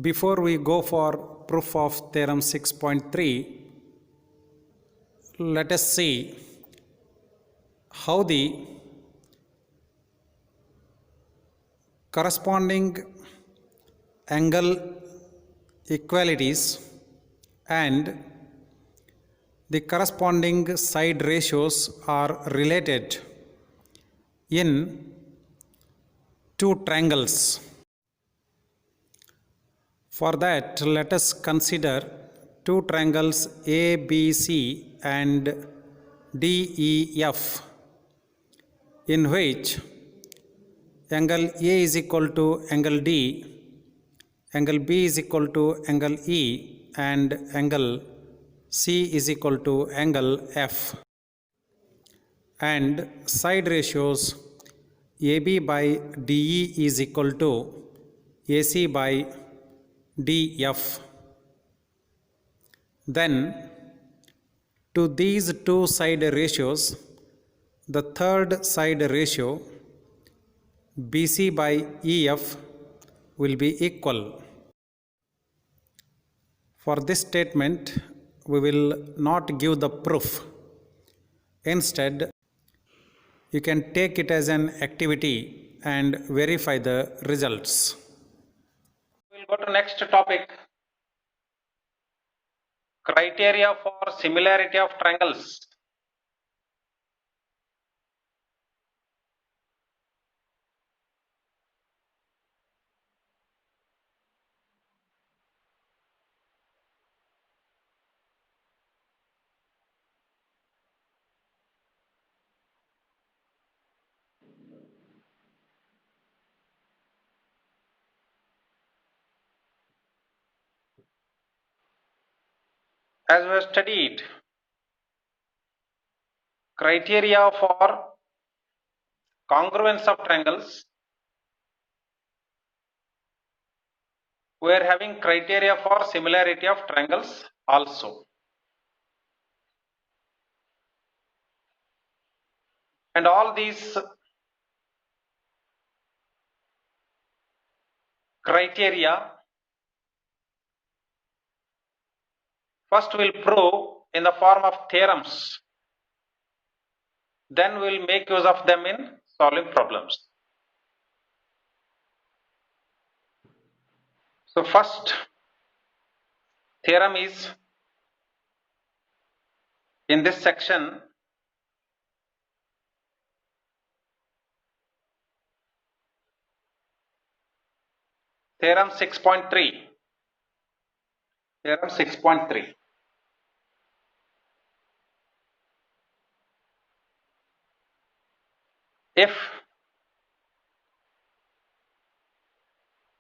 Before we go for proof of theorem 6.3, let us see how the corresponding angle equalities and the corresponding side ratios are related in two triangles. For that, let us consider two triangles ABC and DEF, in which angle A is equal to angle D, angle B is equal to angle E, and angle C is equal to angle F. And side ratios AB by DE is equal to AC by DF. Then, to these two side ratios, the third side ratio BC by EF will be equal. For this statement, we will not give the proof. Instead, you can take it as an activity and verify the results. We'll go to next topic. Criteria for similarity of triangles. As we have studied, criteria for congruence of triangles, we are having criteria for similarity of triangles also. And all these criteria first we'll prove in the form of theorems. Then we'll make use of them in solving problems. So first theorem is in this section theorem 6.3. Theorem 6.3. If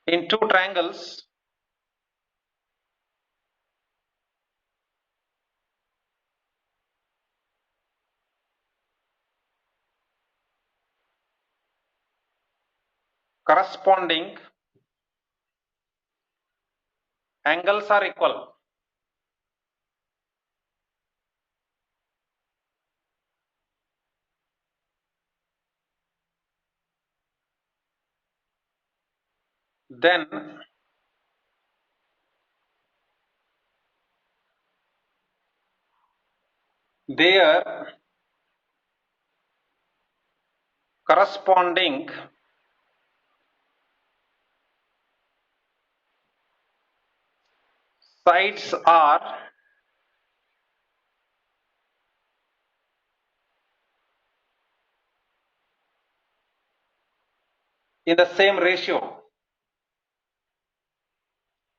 in two triangles corresponding angles are equal, then their corresponding sides are in the same ratio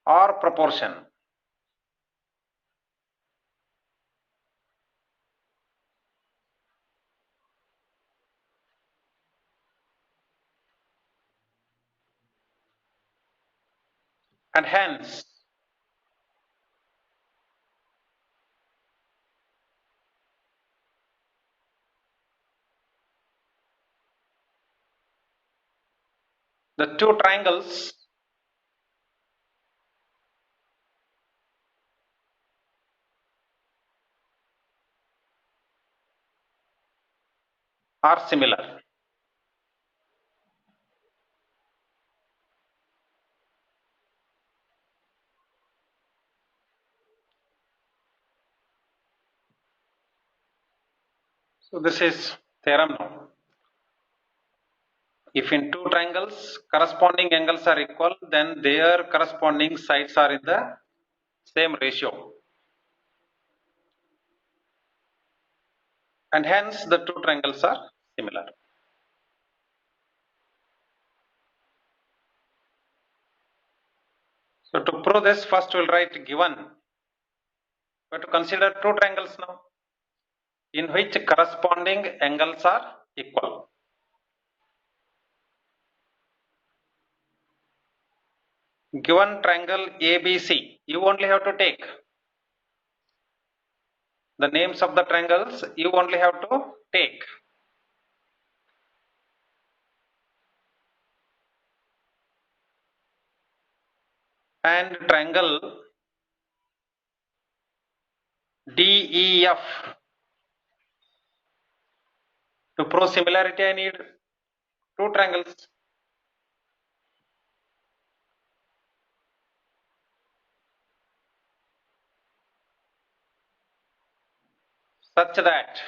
or proportion. And hence the two triangles are similar. So this is theorem now. If in two triangles corresponding angles are equal, then their corresponding sides are in the same ratio. And hence the two triangles are similar. So to prove this, first we'll write given. We have to consider two triangles now, in which corresponding angles are equal. Given triangle ABC, you only have to take the names of the triangles, you only have to take. And triangle DEF. To prove similarity, I need two triangles. Such that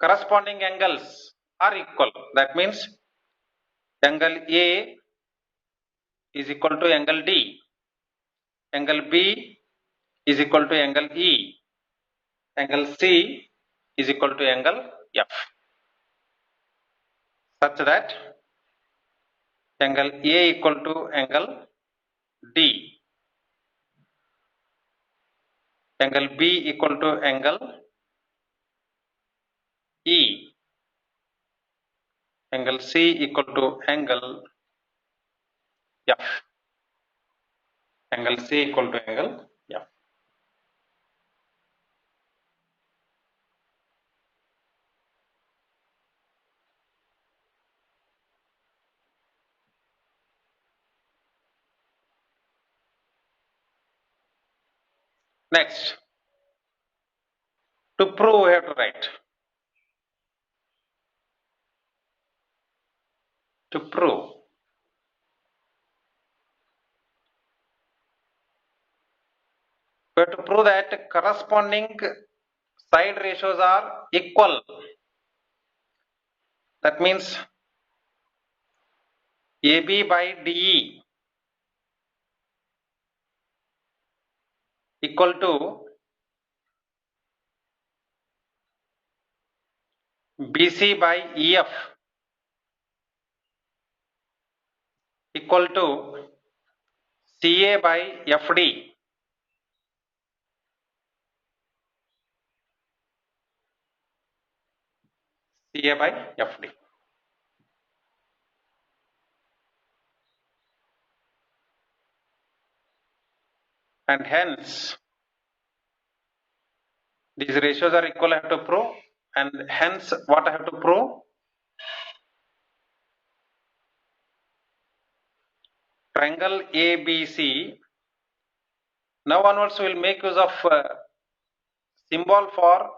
corresponding angles are equal. That means angle A is equal to angle D, angle B is equal to angle E, angle C is equal to angle F. Such that angle A equal to angle D, angle B equal to angle E, angle C equal to angle F, angle C equal to angle F. Next, to prove we have to write. To prove, we have to prove that corresponding side ratios are equal. That means AB by DE equal to BC by EF equal to CA by FD CA by FD. And hence these ratios are equal, I have to prove. And hence what I have to prove? Triangle ABC. Now onwards we will make use of symbol for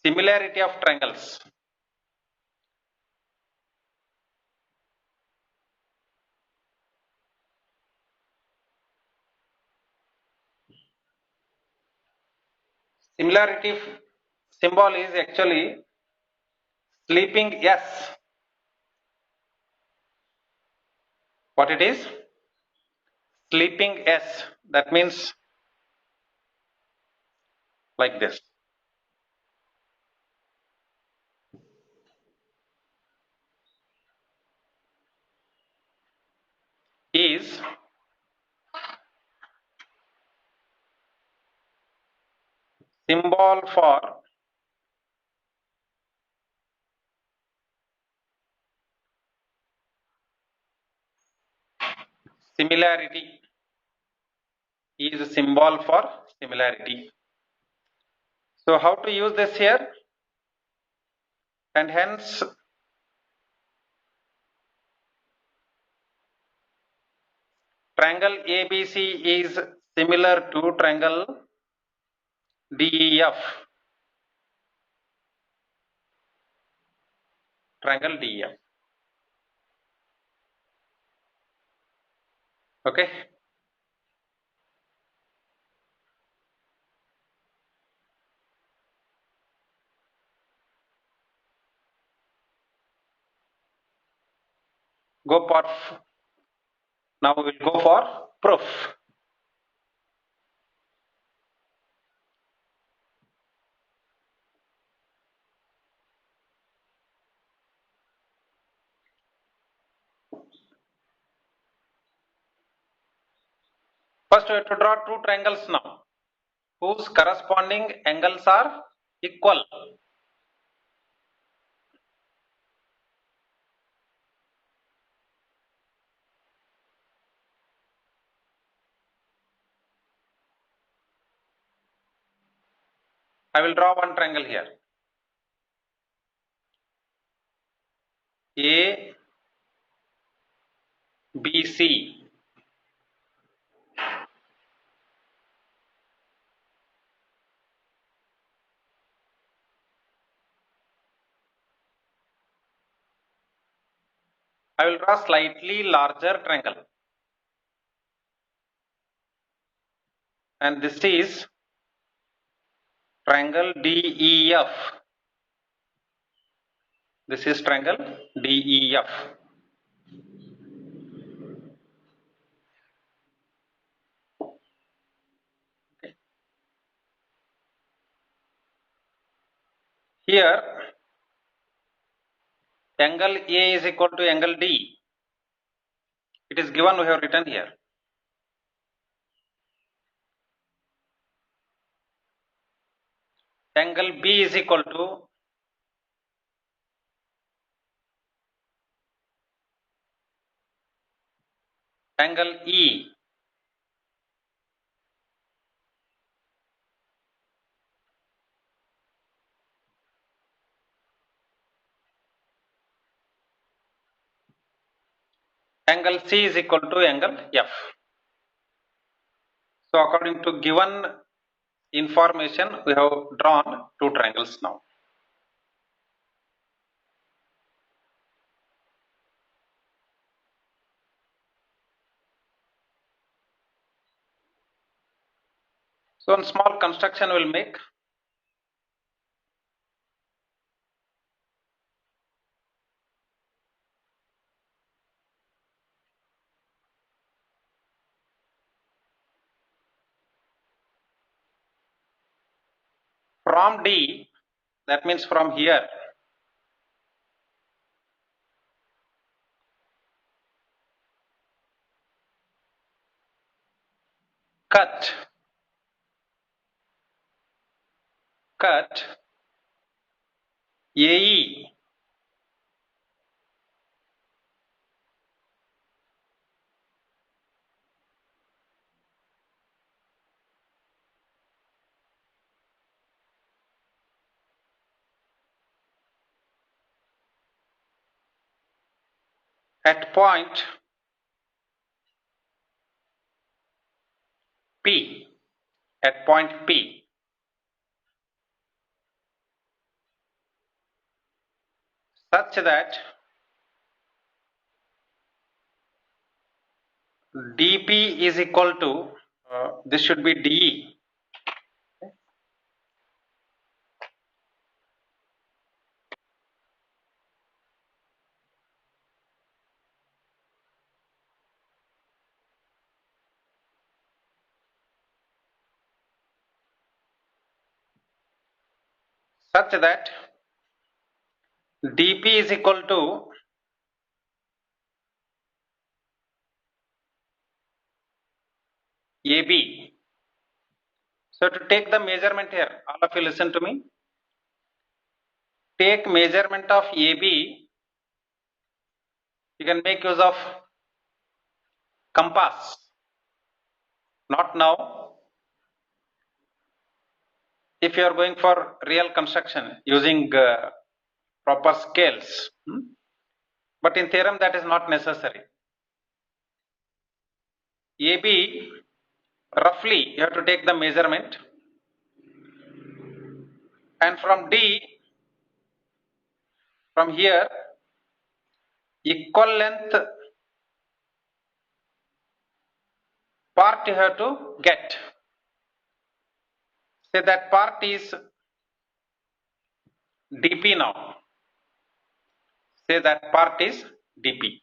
similarity of triangles. Similarity symbol is actually sleeping S. What it is? Sleeping S. That means like this. Is symbol for similarity. Is a symbol for similarity. So how to use this here? And hence triangle ABC is similar to triangle DEF. Triangle DEF. Okay. go for now we will go for proof. First we have to draw two triangles now whose corresponding angles are equal. I will draw one triangle here. A, B, C. I will draw slightly larger triangle. And this is triangle DEF. This is triangle DEF. Here, angle A is equal to angle D. It is given, we have written here. Angle B is equal to angle E. Angle C is equal to angle F. So according to given information, we have drawn two triangles now. So one small construction will make. From D, that means from here, cut AE at point P, at point P. Such that DP is equal to, this should be DE. Such that DP is equal to AB. So to take the measurement here, all of you listen to me. Take measurement of AB, you can make use of compass. Not now. If you are going for real construction using proper scales. But in theorem that is not necessary. AB, roughly you have to take the measurement, and from D, from here, equal length part you have to get. Say that part is DP now. Say that part is DP.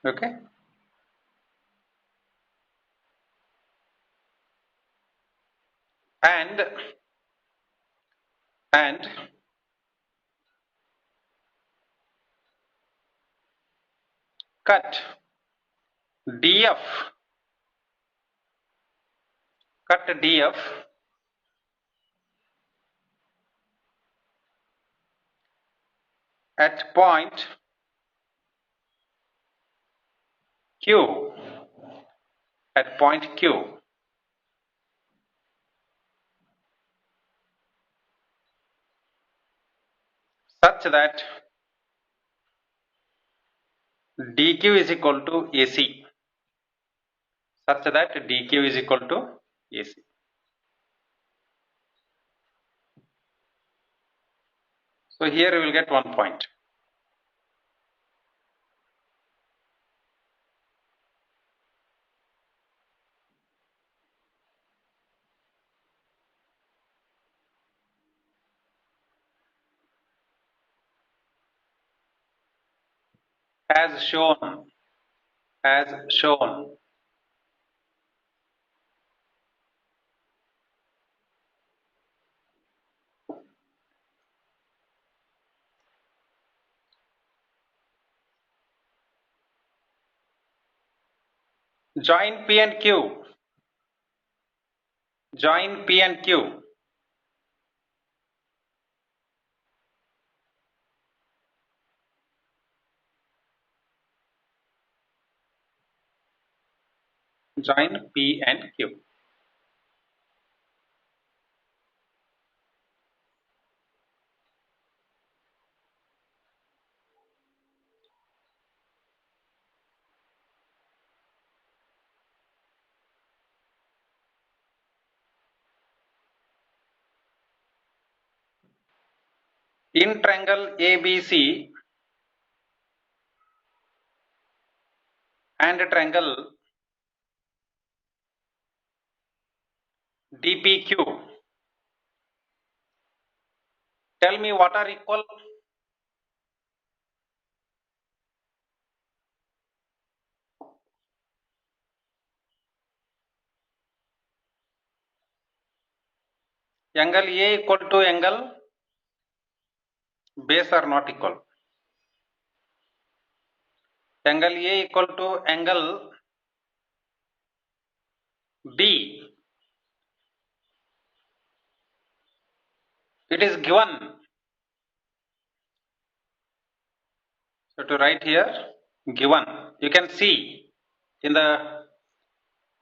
Okay. And cut DF, cut DF at point Q, at point Q, such that DQ is equal to AC, such that DQ is equal to AC. So here we will get 1 point. As shown, as shown. Join P and Q, join P and Q. Join P and Q. In triangle ABC and triangle DPQ, tell me what are equal. Angle A equal to angle base are not equal. Angle A equal to angle B. It is given. So to write here, given. You can see in the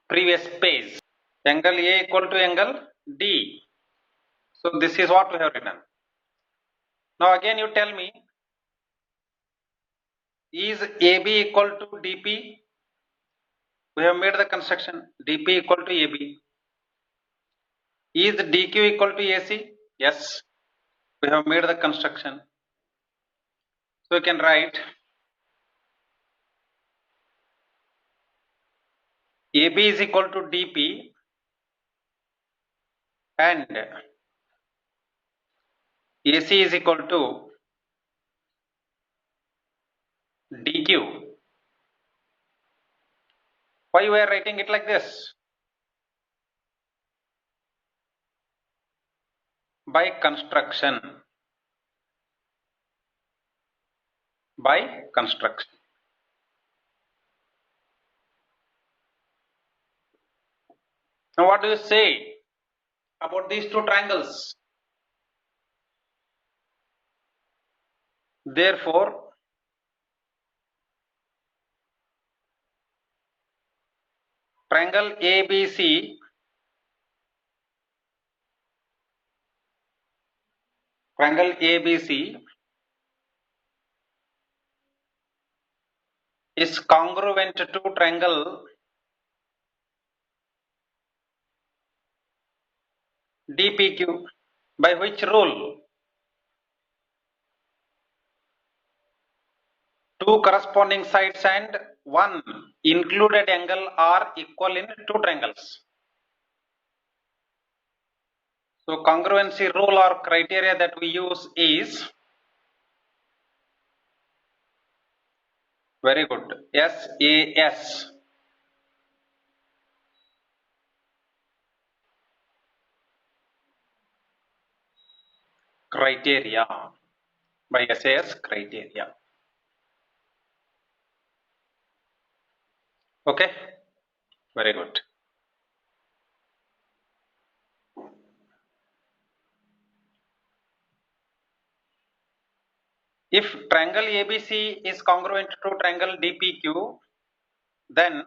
previous page. Angle A equal to angle D. So this is what we have written. Now again you tell me, is AB equal to DP? We have made the construction. DP equal to AB. Is DQ equal to AC? Yes. We have made the construction. So you can write AB is equal to DP and AC is equal to DQ. Why we are writing it like this? By construction. By construction. Now what do you say about these two triangles? Therefore, triangle ABC is congruent to triangle DPQ. By which rule? Two corresponding sides and one included angle are equal in two triangles. So congruency rule or criteria that we use is Very good. SAS. Criteria. By SAS criteria. Okay. Very good. If triangle ABC is congruent to triangle DPQ, then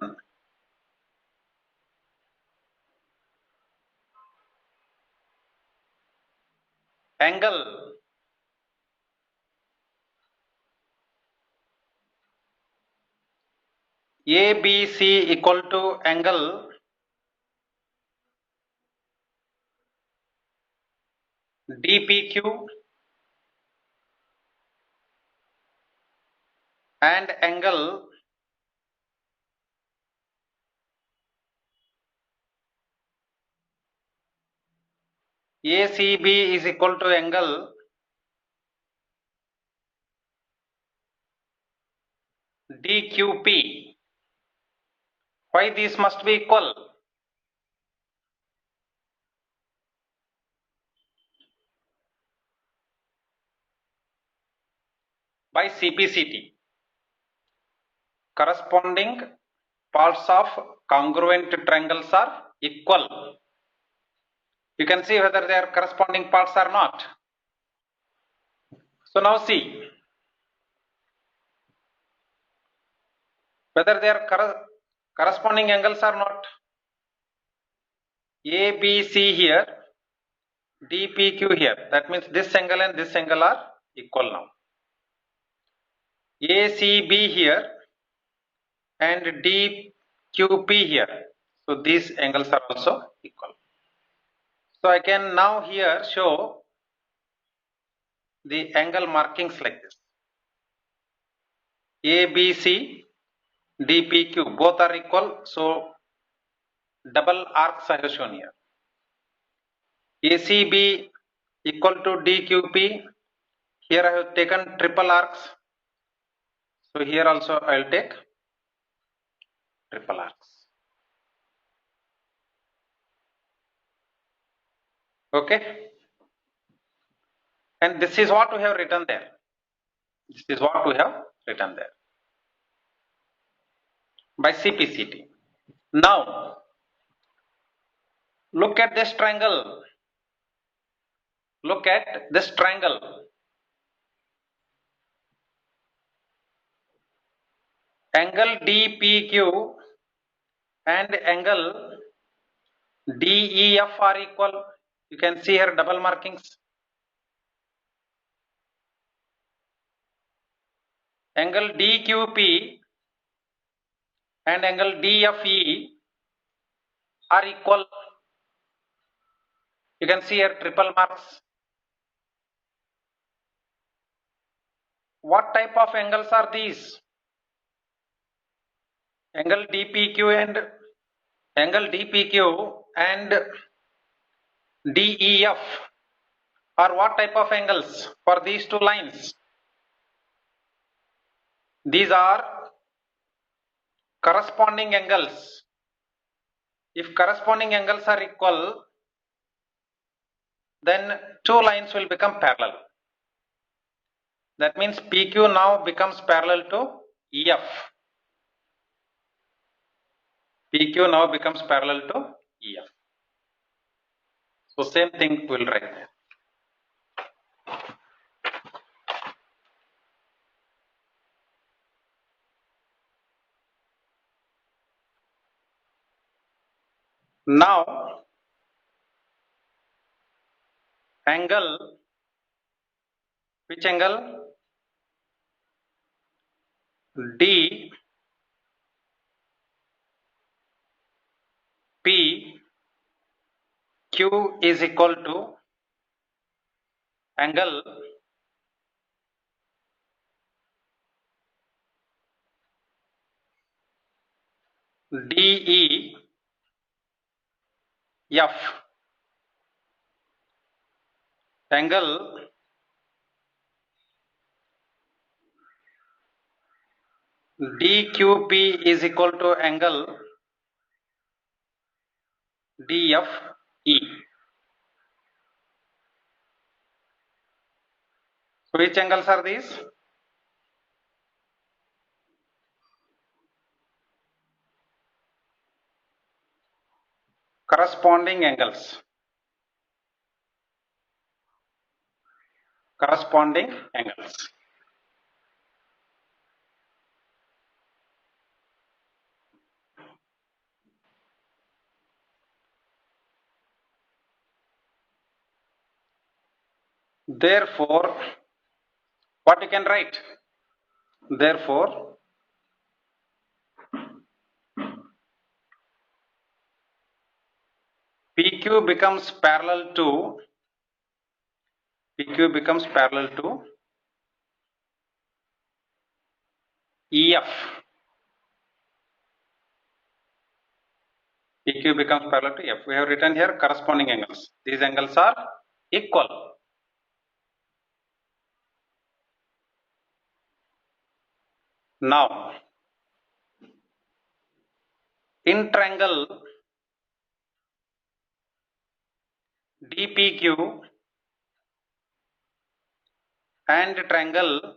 angle ABC equal to angle DPQ and angle ACB is equal to angle DQP. Why these must be equal? By CPCT. Corresponding parts of congruent triangles are equal. You can see whether their corresponding parts are not. So now see whether their corresponding angles are not. ABC here, DPQ here. That means this angle and this angle are equal now. ACB here and DQP here. So these angles are also equal. So I can now here show the angle markings like this. ABC, DPQ both are equal. So double arcs I have shown here. ACB equal to DQP. Here I have taken triple arcs. So here also I will take triple arcs. Okay. And this is what we have written there. This is what we have written there by CPCT. Now look at this triangle. Look at this triangle. Angle DPQ and angle DEF are equal. You can see here double markings. Angle DQP and angle DFE are equal. You can see here triple marks. What type of angles are these? Angle DPQ and DEF are what type of angles for these two lines? These are corresponding angles. If corresponding angles are equal, then two lines will become parallel. That means PQ now becomes parallel to EF. PQ now becomes parallel to EF. So same thing we'll write there. Now angle, which angle? D P Q is equal to angle DEF. Angle DQP is equal to angle DFE. So which angles are these? Corresponding angles. Corresponding angles. Therefore, what you can write? Therefore, PQ becomes parallel to EF. PQ becomes parallel to F. We have written here corresponding angles. These angles are equal. Now, in triangle DPQ and triangle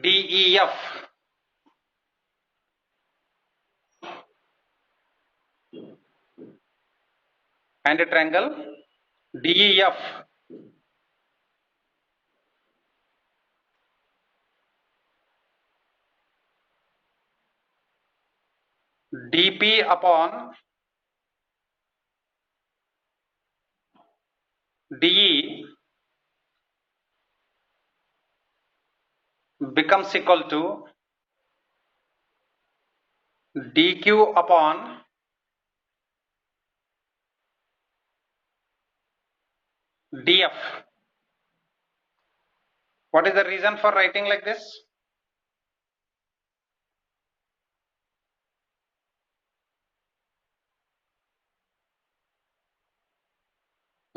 DEF, and triangle DEF, DP upon DE becomes equal to DQ upon DF. What is the reason for writing like this?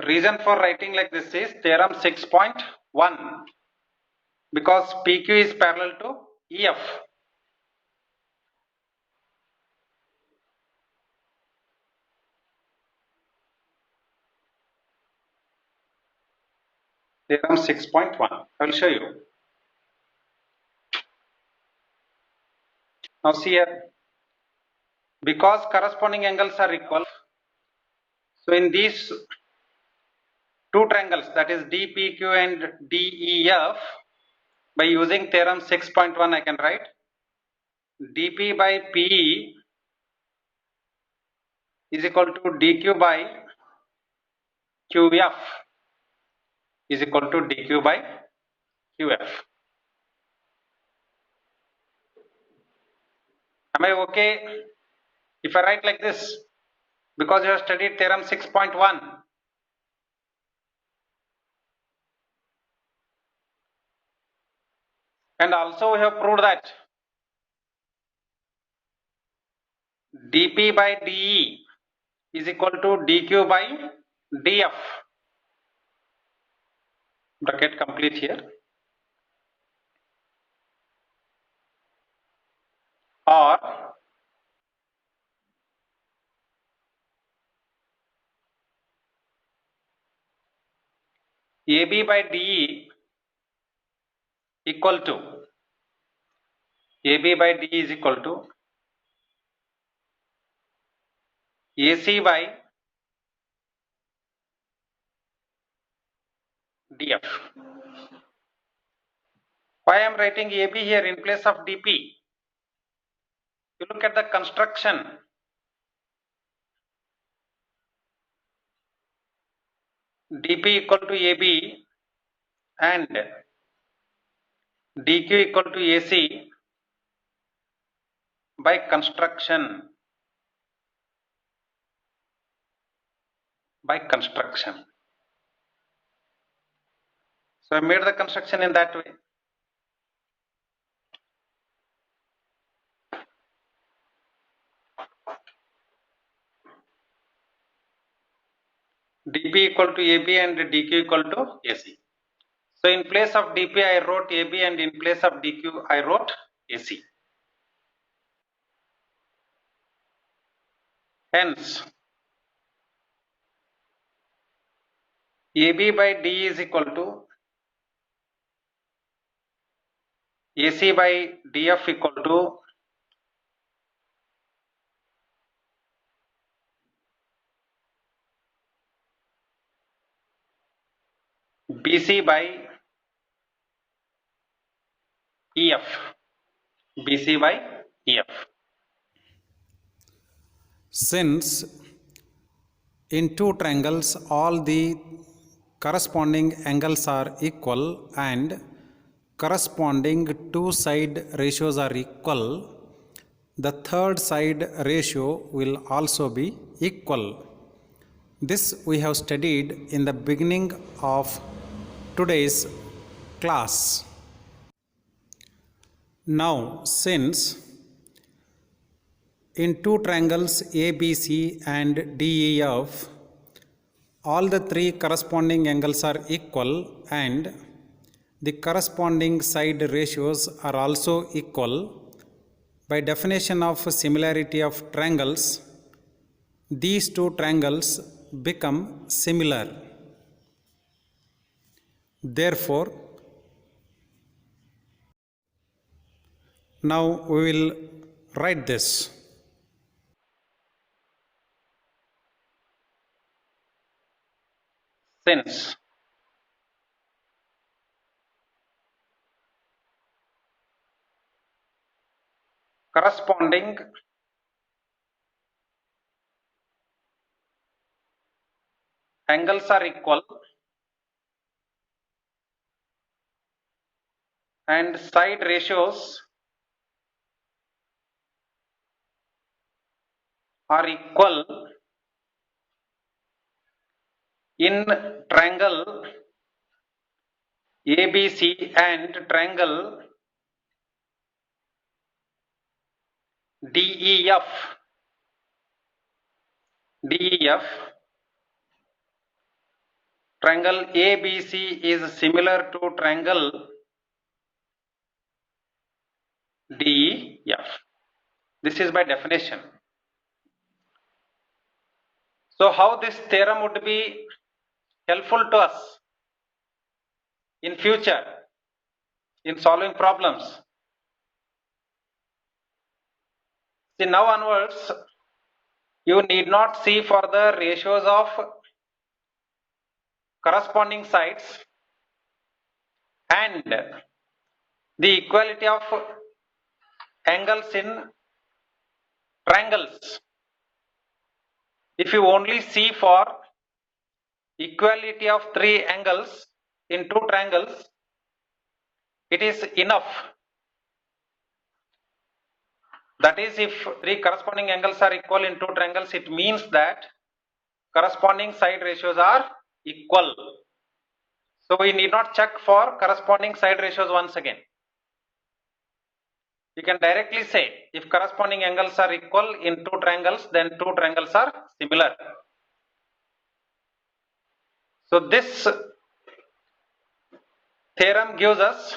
Reason for writing like this is theorem 6.1, because PQ is parallel to EF. Theorem 6.1. I will show you. Now see here, because corresponding angles are equal, so in these two triangles, that is DPQ and DEF, by using theorem 6.1 I can write DP by PE is equal to DQ by QF is equal to DQ by QF. Am I okay if I write like this? Because you have studied theorem 6.1. And also we have proved that dP by dE is equal to dQ by dF. Bracket complete here. Or AB by DE equal to AB by DE is equal to AC by DF. Why I am writing AB here in place of DP? You look at the construction. DP equal to AB and DQ equal to AC by construction. So I made the construction in that way. DP equal to AB and DQ equal to AC. So in place of DP I wrote AB and in place of DQ I wrote AC. Hence AB by D is equal to AC by DF equal to BC by EF. BC by EF. Since in two triangles all the corresponding angles are equal and corresponding two side ratios are equal, the third side ratio will also be equal. This we have studied in the beginning of today's class. Now, since in two triangles ABC and DEF, all the three corresponding angles are equal and the corresponding side ratios are also equal. By definition of similarity of triangles, these two triangles become similar. Therefore, now we will write this. Since corresponding angles are equal and side ratios are equal in triangle ABC and triangle DEF. DEF, triangle ABC is similar to triangle DEF. This is by definition. So how this theorem would be helpful to us in future in solving problems? See, now onwards you need not see for the ratios of corresponding sides and the equality of angles in triangles. If you only see for equality of three angles in two triangles, it is enough. That is, if three corresponding angles are equal in two triangles, it means that corresponding side ratios are equal. So we need not check for corresponding side ratios once again. You can directly say if corresponding angles are equal in two triangles, then two triangles are similar. So this theorem gives us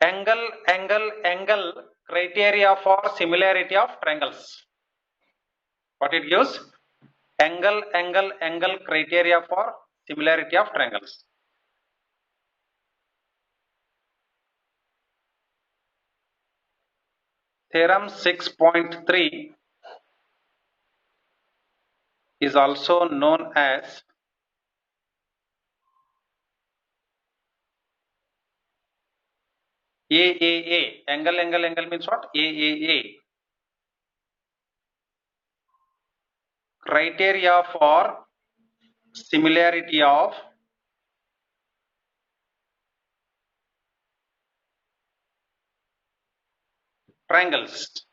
angle criteria for similarity of triangles. What it gives? Angle criteria for similarity of triangles. Theorem 6.3 is also known as AAA. Angle means what? AAA. Criteria for similarity of triangles.